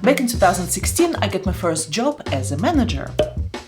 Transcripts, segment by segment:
Back in 2016, I got my first job as a manager.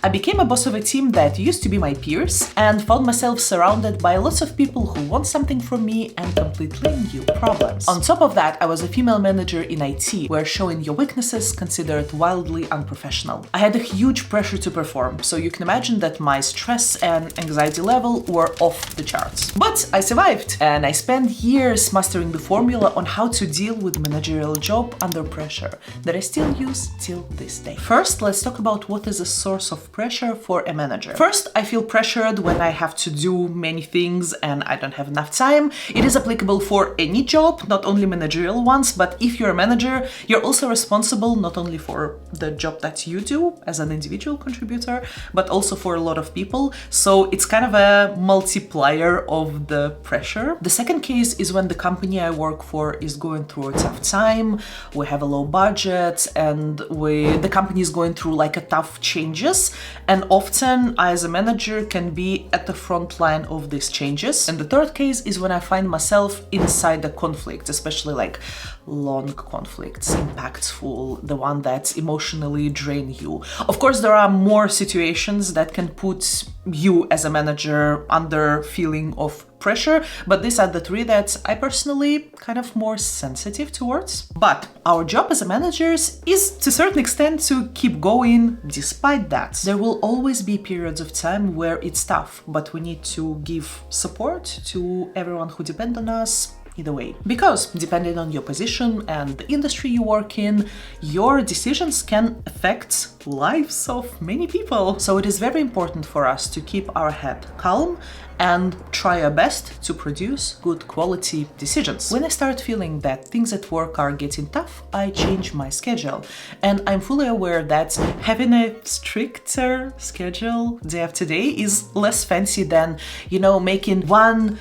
I became a boss of a team that used to be my peers and found myself surrounded by lots of people who want something from me and completely new problems. On top of that, I was a female manager in IT, where showing your weaknesses considered wildly unprofessional. I had a huge pressure to perform, so you can imagine that my stress and anxiety level were off the charts. But I survived, and I spent years mastering the formula on how to deal with managerial job under pressure that I still use till this day. First, let's talk about what is a source of pressure for a manager. First, I feel pressured when I have to do many things and I don't have enough time. It is applicable for any job, not only managerial ones, but if you're a manager, you're also responsible not only for the job that you do as an individual contributor, but also for a lot of people. So it's kind of a multiplier of the pressure. The second case is when the company I work for is going through a tough time, we have a low budget, and the company is going through like a tough changes. And often I, as a manager, can be at the front line of these changes. And the third case is when I find myself inside the conflict, especially like long conflicts, impactful, the one that emotionally drain you. Of course, there are more situations that can put you as a manager under feeling of pressure, but these are the three that I personally kind of more sensitive towards. But our job as a managers is to a certain extent to keep going despite that. There will always be periods of time where it's tough, but we need to give support to everyone who depend on us either way. Because depending on your position and the industry you work in, your decisions can affect lives of many people. So it is very important for us to keep our head calm and try our best to produce good quality decisions. When I start feeling that things at work are getting tough, I change my schedule. And I'm fully aware that having a stricter schedule day after day is less fancy than, making one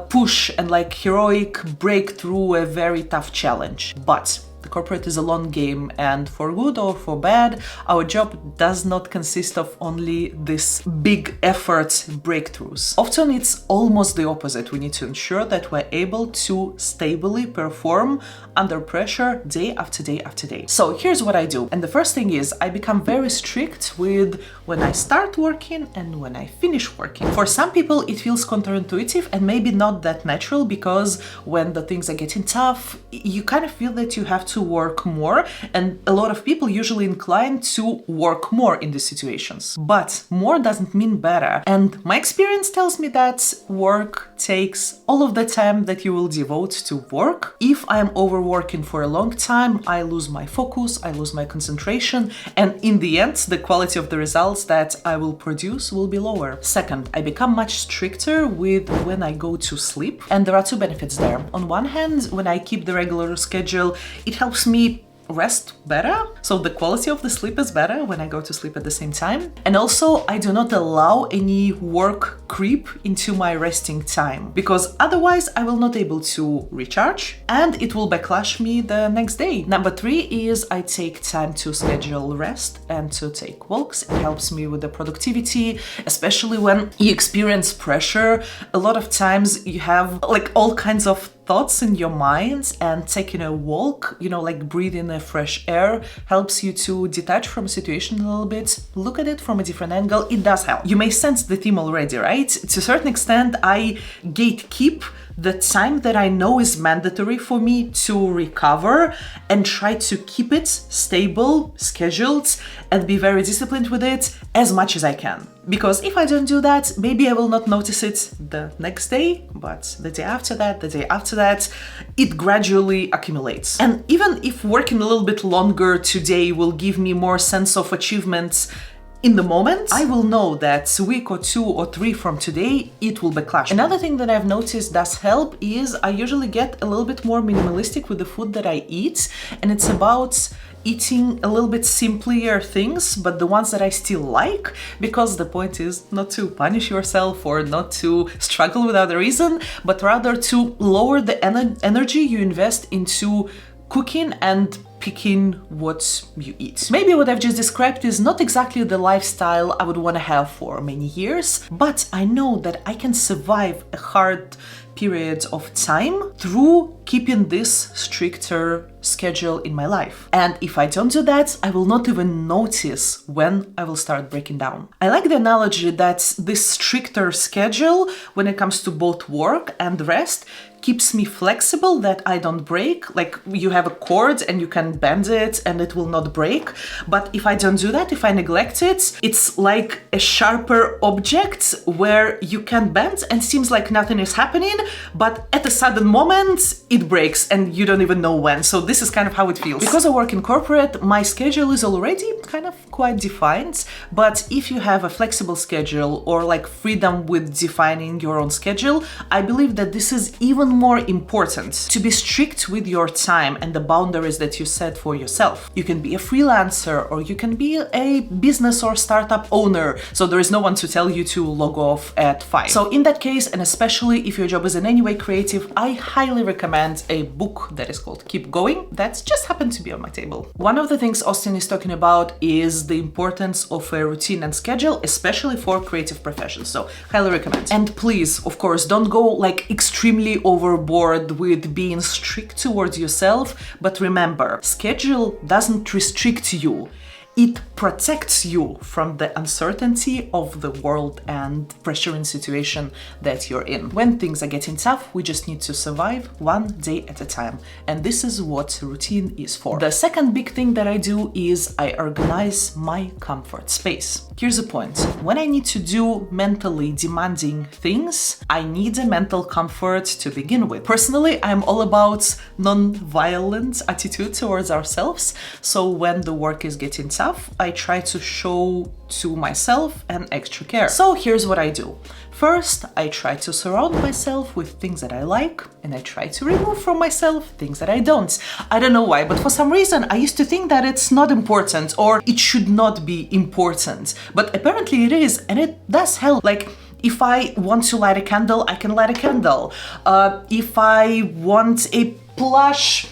push and like heroic breakthrough a very tough challenge. But the corporate is a long game, and for good or for bad, our job does not consist of only this big effort breakthroughs. Often it's almost the opposite. We need to ensure that we're able to stably perform under pressure day after day after day. So here's what I do. And the first thing is I become very strict with when I start working and when I finish working. For some people, it feels counterintuitive and maybe not that natural, because when the things are getting tough, you kind of feel that you have to work more, and a lot of people usually inclined to work more in these situations. But more doesn't mean better, and my experience tells me that work takes all of the time that you will devote to work. If I am overworking for a long time, I lose my focus, I lose my concentration, and in the end, the quality of the results that I will produce will be lower. Second, I become much stricter with when I go to sleep, and there are two benefits there. On one hand, when I keep the regular schedule, it helps me rest better, so the quality of the sleep is better when I go to sleep at the same time. And also, I do not allow any work creep into my resting time, because otherwise I will not able to recharge and it will backlash me the next day. Number three is I take time to schedule rest and to take walks. It helps me with the productivity, especially when you experience pressure. A lot of times you have like all kinds of thoughts in your mind, and taking a walk, like breathing a fresh air, helps you to detach from a situation a little bit, look at it from a different angle. It does help. You may sense the theme already, right? To a certain extent, I gatekeep the time that I know is mandatory for me to recover and try to keep it stable, scheduled, and be very disciplined with it as much as I can. Because if I don't do that, maybe I will not notice it the next day, but the day after that, it gradually accumulates. And even if working a little bit longer today will give me more sense of achievements in the moment, I will know that a week or 2 or 3 from today, it will backlash. Another thing that I've noticed does help is I usually get a little bit more minimalistic with the food that I eat, and it's about eating a little bit simpler things, but the ones that I still like, because the point is not to punish yourself or not to struggle without a reason, but rather to lower the energy you invest into cooking and picking what you eat. Maybe what I've just described is not exactly the lifestyle I would want to have for many years, but I know that I can survive a hard periods of time through keeping this stricter schedule in my life. And if I don't do that, I will not even notice when I will start breaking down. I like the analogy that this stricter schedule, when it comes to both work and rest, keeps me flexible, that I don't break. Like, you have a cord and you can bend it and it will not break. But if I don't do that, if I neglect it, it's like a sharper object where you can bend and seems like nothing is happening, but at a sudden moment it breaks and you don't even know when. So this is kind of how it feels. Because I work in corporate, my schedule is already kind of quite defined. But if you have a flexible schedule or like freedom with defining your own schedule, I believe that this is even more important, to be strict with your time and the boundaries that you set for yourself. You can be a freelancer or you can be a business or startup owner, so there is no one to tell you to log off at 5. So in that case, and especially if your job is in any way creative, I highly recommend a book that is called Keep Going, that just happened to be on my table. One of the things Austin is talking about is the importance of a routine and schedule, especially for creative professions, so highly recommend. And please, of course, don't go like extremely overboard with being strict towards yourself, but remember, schedule doesn't restrict you. It protects you from the uncertainty of the world and pressuring situation that you're in. When things are getting tough, we just need to survive one day at a time. And this is what routine is for. The second big thing that I do is I organize my comfort space. Here's the point. When I need to do mentally demanding things, I need a mental comfort to begin with. Personally, I'm all about non-violent attitude towards ourselves. So when the work is getting tough, I try to show to myself an extra care. So here's what I do. First, I try to surround myself with things that I like, and I try to remove from myself things that I don't. I don't know why, but for some reason I used to think that it's not important or it should not be important. But apparently it is, and it does help. Like, if I want to light a candle, I can light a candle. If I want a plush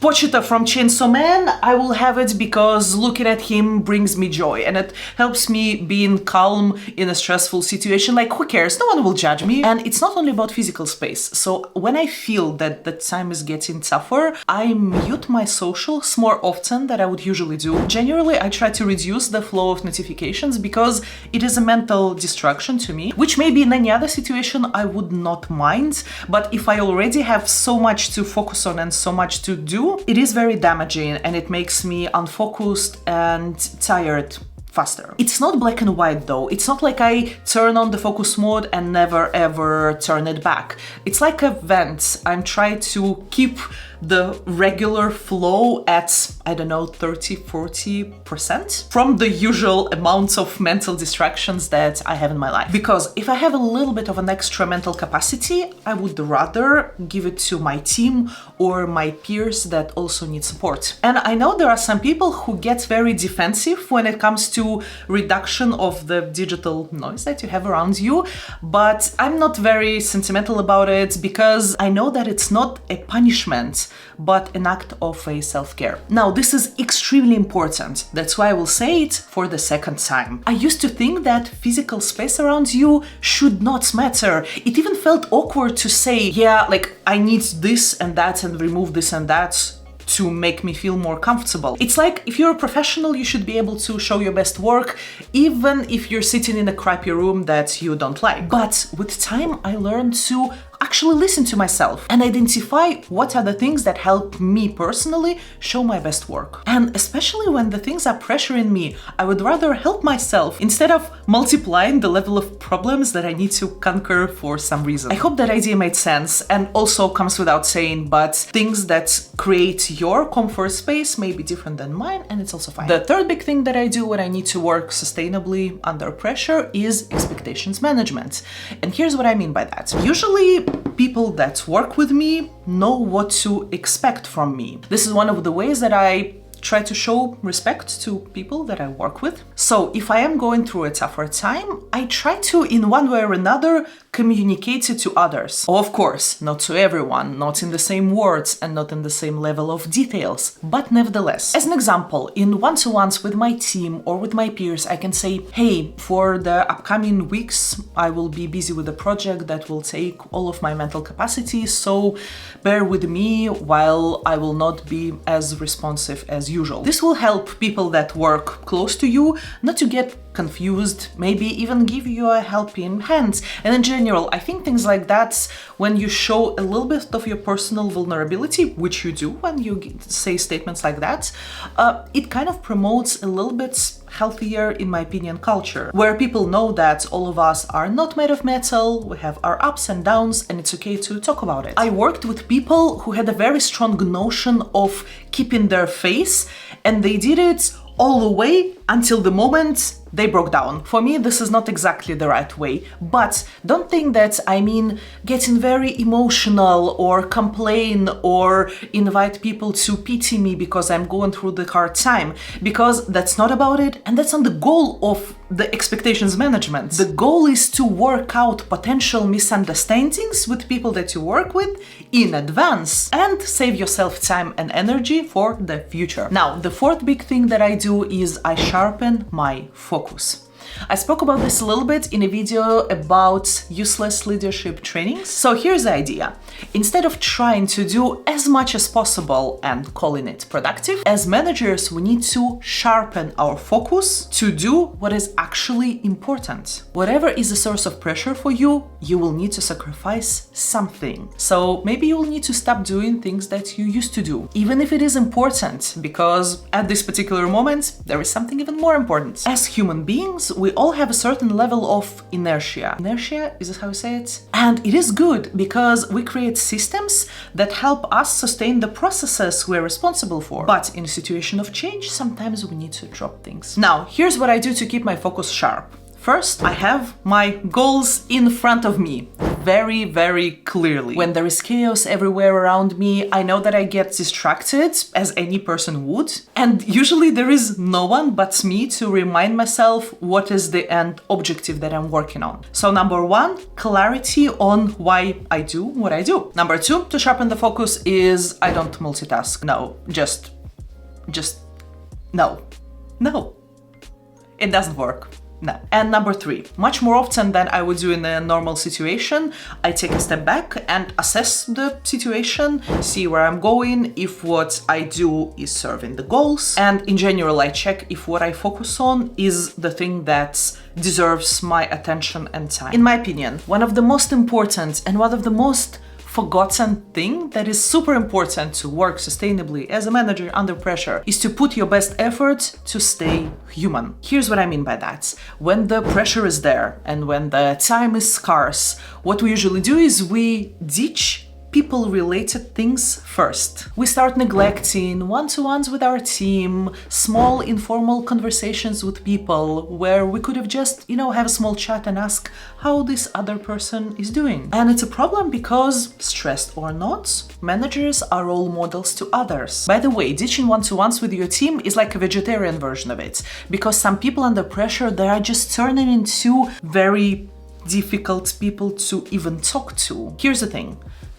Pochita from Chainsaw Man, I will have it because looking at him brings me joy and it helps me being calm in a stressful situation. Like, who cares? No one will judge me. And it's not only about physical space. So when I feel that the time is getting tougher, I mute my socials more often than I would usually do. Generally, I try to reduce the flow of notifications because it is a mental distraction to me, which maybe in any other situation I would not mind. But if I already have so much to focus on and so much to do, it is very damaging and it makes me unfocused and tired faster. It's not black and white though. It's not like I turn on the focus mode and never ever turn it back. It's like a vent. I'm trying to keep the regular flow at, I don't know, 30-40% from the usual amounts of mental distractions that I have in my life. Because if I have a little bit of an extra mental capacity, I would rather give it to my team or my peers that also need support. And I know there are some people who get very defensive when it comes to reduction of the digital noise that you have around you, but I'm not very sentimental about it because I know that it's not a punishment but an act of a self-care. Now, this is extremely important. That's why I will say it for the second time. I used to think that physical space around you should not matter. It even felt awkward to say, yeah, like I need this and that and remove this and that to make me feel more comfortable. It's like if you're a professional, you should be able to show your best work, even if you're sitting in a crappy room that you don't like. But with time, I learned to actually listen to myself and identify what are the things that help me personally show my best work. And especially when the things are pressuring me, I would rather help myself instead of multiplying the level of problems that I need to conquer for some reason. I hope that idea made sense and also comes without saying, but things that create your comfort space may be different than mine, and it's also fine. The third big thing that I do when I need to work sustainably under pressure is expectations management. And here's what I mean by that. Usually, people that work with me know what to expect from me. This is one of the ways that I try to show respect to people that I work with. So if I am going through a tougher time, I try to, in one way or another, communicate it to others. Oh, of course, not to everyone, not in the same words and not in the same level of details, but nevertheless. As an example, in one-to-ones with my team or with my peers, I can say, hey, for the upcoming weeks, I will be busy with a project that will take all of my mental capacity, so bear with me while I will not be as responsive as usual. This will help people that work close to you not to get confused, maybe even give you a helping hand. And in general, I think things like that, when you show a little bit of your personal vulnerability, which you do when you say statements like that, it kind of promotes a little bit healthier, in my opinion, culture, where people know that all of us are not made of metal, we have our ups and downs, and it's okay to talk about it. I worked with people who had a very strong notion of keeping their face, and they did it all the way until the moment they broke down. For me, this is not exactly the right way, but don't think that I mean getting very emotional or complain or invite people to pity me because I'm going through the hard time, because that's not about it, and that's not the goal of the expectations management. The goal is to work out potential misunderstandings with people that you work with in advance and save yourself time and energy for the future. Now, the fourth big thing that I do is I sharpen my focus. I spoke about this a little bit in a video about useless leadership trainings. So here's the idea. Instead of trying to do as much as possible and calling it productive, as managers, we need to sharpen our focus to do what is actually important. Whatever is a source of pressure for you, you will need to sacrifice something. So maybe you will need to stop doing things that you used to do, even if it is important, because at this particular moment, there is something even more important. As human beings, we all have a certain level of inertia. Inertia, is this how you say it? And it is good because we create systems that help us sustain the processes we're responsible for. But in a situation of change, sometimes we need to drop things. Now, here's what I do to keep my focus sharp. First, I have my goals in front of me, very, very clearly. When there is chaos everywhere around me, I know that I get distracted, as any person would. And usually there is no one but me to remind myself what is the end objective that I'm working on. So number one, clarity on why I do what I do. Number two, to sharpen the focus is I don't multitask. No, just no. It doesn't work. No. And number three, much more often than I would do in a normal situation, I take a step back and assess the situation, see where I'm going, if what I do is serving the goals, and in general, I check if what I focus on is the thing that deserves my attention and time. In my opinion, one of the most important and one of the most forgotten thing that is super important to work sustainably as a manager under pressure is to put your best effort to stay human. Here's what I mean by that. When the pressure is there and when the time is scarce, what we usually do is we ditch people-related things first. We start neglecting one-to-ones with our team, small informal conversations with people where we could have just, have a small chat and ask how this other person is doing. And it's a problem because, stressed or not, managers are role models to others. By the way, ditching one-to-ones with your team is like a vegetarian version of it, because some people under pressure, they are just turning into very difficult people to even talk to. Here's the thing.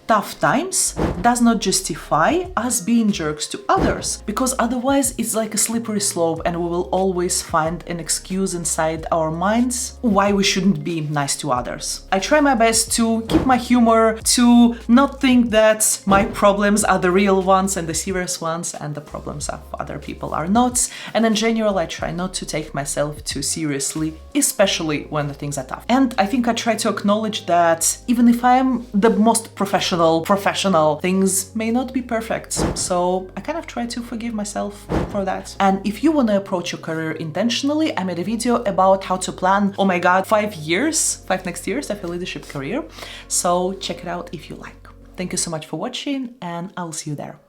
Tough times does not justify us being jerks to others, because otherwise it's like a slippery slope and we will always find an excuse inside our minds why we shouldn't be nice to others. I try my best to keep my humor, to not think that my problems are the real ones and the serious ones and the problems of other people are not. And in general, I try not to take myself too seriously, especially when the things are tough. And I think I try to acknowledge that even if I am the most professional, things may not be perfect. So I kind of try to forgive myself for that. And if you want to approach your career intentionally, I made a video about how to plan, 5 next years of a leadership career. So check it out if you like. Thank you so much for watching, and I'll see you there.